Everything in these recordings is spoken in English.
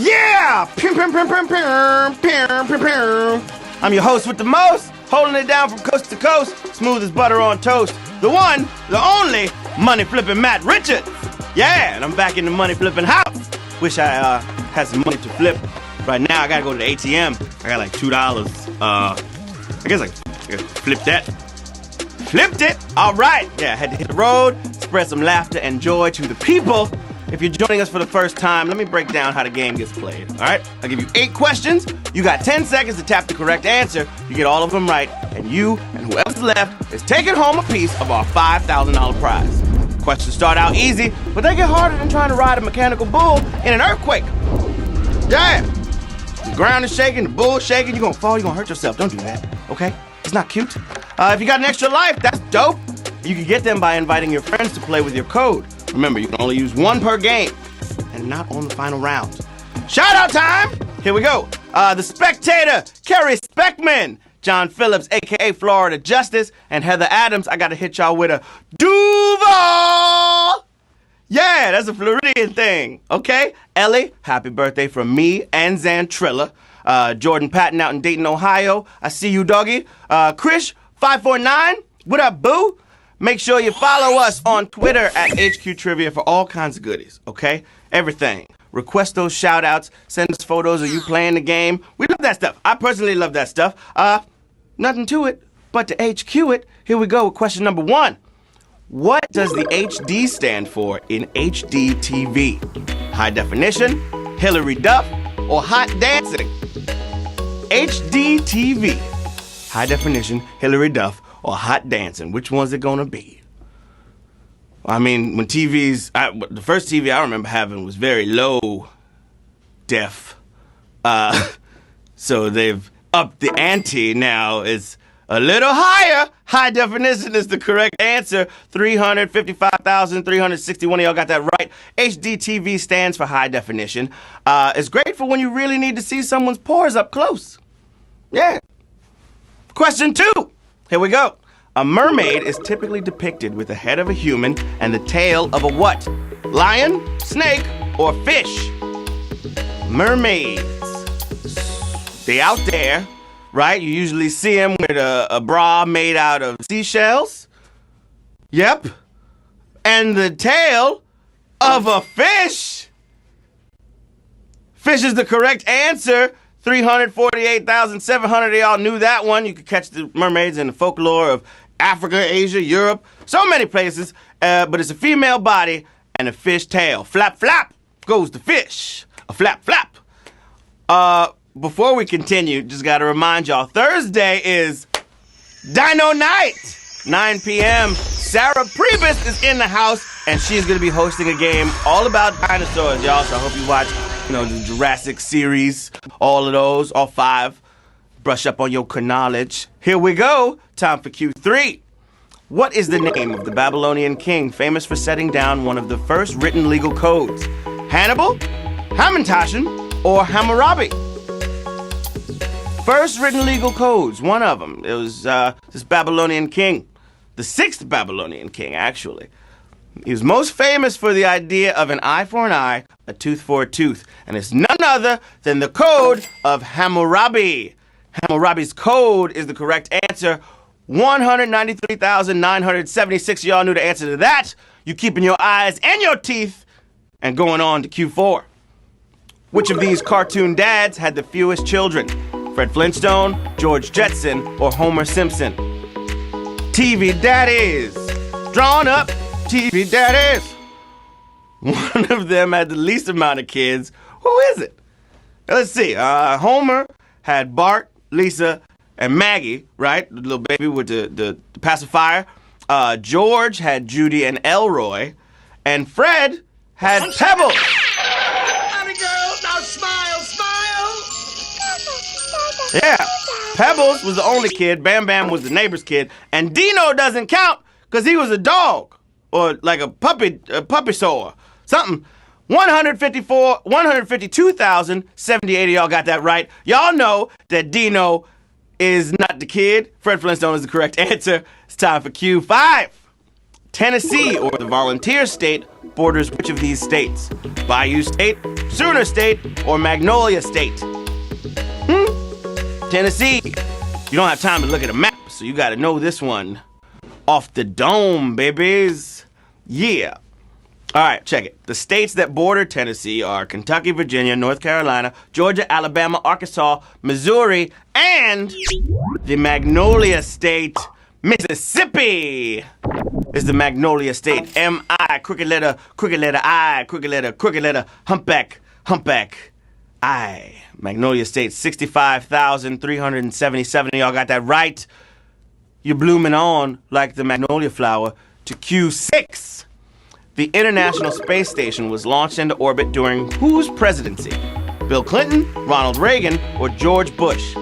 Yeah! Pim, pim, pim, pim, pim, pim, pim, pim. I'm your host with the most, holding it down from coast to coast, smooth as butter on toast. The one, the only, money flipping Matt Richards. Yeah, and I'm back in the money flipping house. Wish I had some money to flip. Right now, I gotta go to the ATM. I got like $2. I guess I flipped that. Flipped it! All right. Yeah, I had to hit the road, spread some laughter and joy to the people. If you're joining us for the first time, let me break down how the game gets played. All right? I'll give you 8 questions. You got 10 seconds to tap the correct answer. You get all of them right, and you and whoever's left is taking home a piece of our $5,000 prize. Questions start out easy, but they get harder than trying to ride a mechanical bull in an earthquake. Yeah. The ground is shaking, the bull's shaking. You're gonna fall, you're gonna hurt yourself. Don't do that, okay? It's not cute. If you got an extra life, that's dope. You can get them by inviting your friends to play with your code. Remember, you can only use 1 per game, and not on the final round. Shout out time! Here we go. The Spectator, Kerry Speckman, John Phillips, a.k.a. Florida Justice, and Heather Adams. I gotta hit y'all with a Duval! Yeah, that's a Floridian thing, okay? Ellie, happy birthday from me and Zantrilla. Jordan Patton out in Dayton, Ohio. I see you, doggy. Krish, 549, what up, boo? Make sure you follow us on Twitter at HQ Trivia for all kinds of goodies, okay? Everything. Request those shout-outs. Send us photos of you playing the game. We love that stuff. I personally love that stuff. Nothing to it but to HQ it. Here we go with question number 1. What does the HD stand for in HD TV? High definition, Hillary Duff, or hot dancing? HD TV. High definition, Hillary Duff, or hot dancing. Which one's it gonna be? I mean, when the first TV I remember having was very low def. So they've upped the ante now. It's a little higher. High definition is the correct answer. 355,361 of y'all got that right. HD TV stands for high definition. It's great for when you really need to see someone's pores up close. Yeah. Question 2. Here we go. A mermaid is typically depicted with the head of a human and the tail of a what? Lion, snake, or fish? Mermaids. They out there, right? You usually see them with a bra made out of seashells. Yep. And the tail of a fish. Fish is the correct answer. 348,700 of y'all knew that one. You could catch the mermaids in the folklore of Africa, Asia, Europe, so many places. But it's a female body and a fish tail. Flap, flap goes the fish. A flap, flap. Before we continue, just got to remind y'all, Thursday is Dino Night, 9 p.m. Sarah Priebus is in the house, and she's going to be hosting a game all about dinosaurs, y'all. So I hope you watch, the Jurassic series, all of those, all 5. Brush up on your knowledge. Here we go. Time for Q3. What is the name of the Babylonian king famous for setting down one of the first written legal codes? Hannibal, Hammurabi, or Hammurabi? First written legal codes, one of them. It was this Babylonian king, the 6th Babylonian king, actually. He was most famous for the idea of an eye for an eye, a tooth for a tooth, and it's none other than the Code of Hammurabi. Hammurabi's code is the correct answer. 193,976 of y'all knew the answer to that. You keeping your eyes and your teeth and going on to Q4. Which of these cartoon dads had the fewest children? Fred Flintstone, George Jetson, or Homer Simpson? TV daddies. Drawn up. TV daddies. One of them had the least amount of kids. Who is it? Let's see. Homer had Bart, Lisa, and Maggie, right? The little baby with the pacifier. George had Judy and Elroy. And Fred had Pebbles. Happy girl, now smile, smile. Yeah. Pebbles was the only kid. Bam Bam was the neighbor's kid. And Dino doesn't count because he was a dog. Or like a puppy sore. Something. 152,078 of y'all got that right. Y'all know that Dino is not the kid. Fred Flintstone is the correct answer. It's time for Q5. Tennessee, or the volunteer state, borders which of these states? Bayou State, Sooner State, or Magnolia State? Tennessee. You don't have time to look at a map, so you gotta know this one off the dome, babies. Yeah. All right, check it. The states that border Tennessee are Kentucky, Virginia, North Carolina, Georgia, Alabama, Arkansas, Missouri, and the Magnolia State, Mississippi. Is the Magnolia State. M-I, crooked letter I, crooked letter, humpback, I. Magnolia State, 65,377. Y'all got that right. You're blooming on like the magnolia flower to Q6. The International Space Station was launched into orbit during whose presidency? Bill Clinton, Ronald Reagan, or George Bush?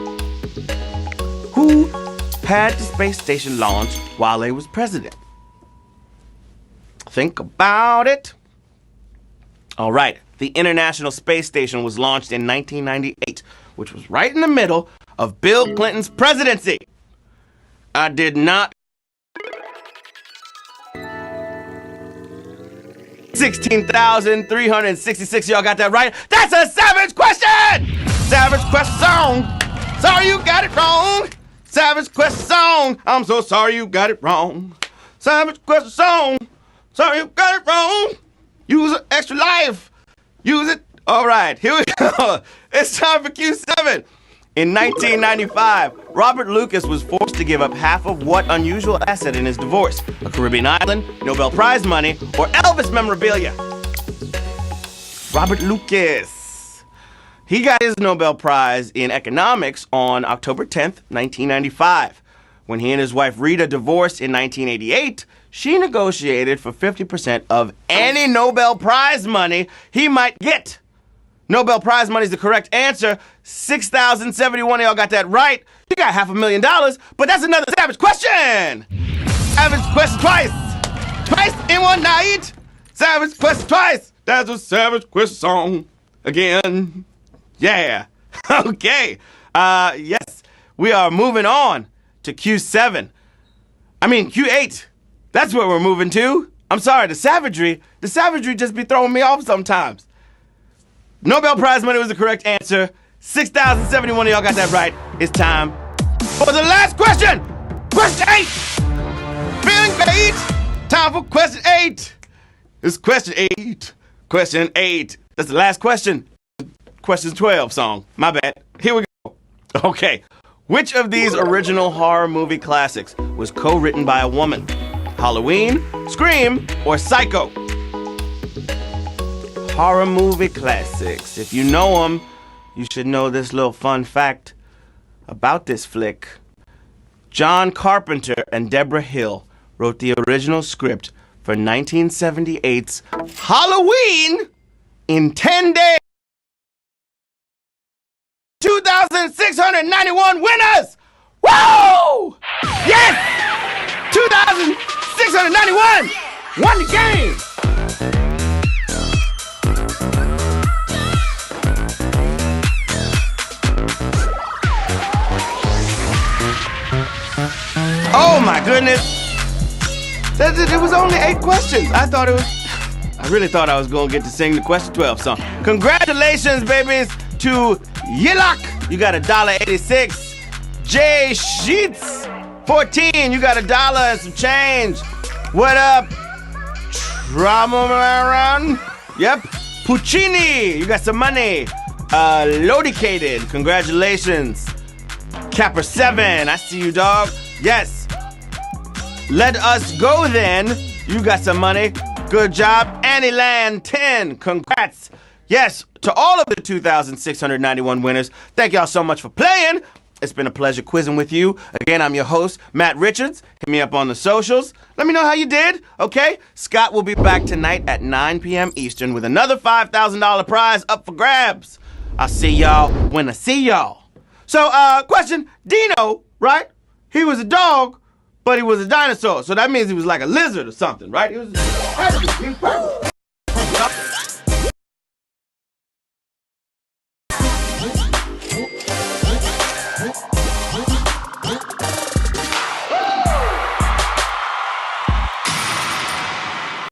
Who had the space station launched while he was president? Think about it. All right. The International Space Station was launched in 1998, which was right in the middle of Bill Clinton's presidency. I did not. 16,366. Y'all got that right? That's a Savage question! Savage question song. Sorry you got it wrong. Savage question song. I'm so sorry you got it wrong. Savage question song. Sorry you got it wrong. Use an extra life. Use it. All right, here we go. It's time for Q7. In 1995, Robert Lucas was forced to give up half of what unusual asset in his divorce? A Caribbean island, Nobel Prize money, or Elvis memorabilia? Robert Lucas. He got his Nobel Prize in economics on October 10th, 1995. When he and his wife Rita divorced in 1988, she negotiated for 50% of any Nobel Prize money he might get. Nobel Prize money is the correct answer. 6,071 of y'all got that right. You got $500,000, but that's another Savage question. Savage question twice. Twice in one night. Savage question twice. That's a Savage question song. Again. Yeah. Okay. Yes. We are moving on to Q7. Q8. That's where we're moving to. I'm sorry, the savagery just be throwing me off sometimes. Nobel Prize money was the correct answer. 6,071 of y'all got that right. It's time for the last question. Question 8. Feeling great. Time for question 8. It's question 8. Question 8. That's the last question. Question 12 song. My bad. Here we go. Okay. Which of these original horror movie classics was co-written by a woman? Halloween, Scream, or Psycho? Horror movie classics. If you know them, you should know this little fun fact about this flick. John Carpenter and Deborah Hill wrote the original script for 1978's Halloween in 10 days. 2,691 winners! Woo! Yes! 2,691 won the game! Oh my goodness! It was only 8 questions. I really thought I was gonna get to sing the question 12 song. Congratulations, babies, to Yilak. You got $1.86. Jay Sheets, 14. You got $1 and some change. What up? Tramaran. Yep. Puccini. You got some money. Lodicated. Congratulations. Capper 7. I see you, dog. Yes. Let us go then. You got some money. Good job. Annieland 10. Congrats. Yes, to all of the 2,691 winners, thank y'all so much for playing. It's been a pleasure quizzing with you. Again, I'm your host, Matt Richards. Hit me up on the socials. Let me know how you did, okay? Scott will be back tonight at 9 p.m. Eastern with another $5,000 prize up for grabs. I'll see y'all when I see y'all. So, question, Dino, right? He was a dog, but he was a dinosaur. So that means he was like a lizard or something, right? He was perfect.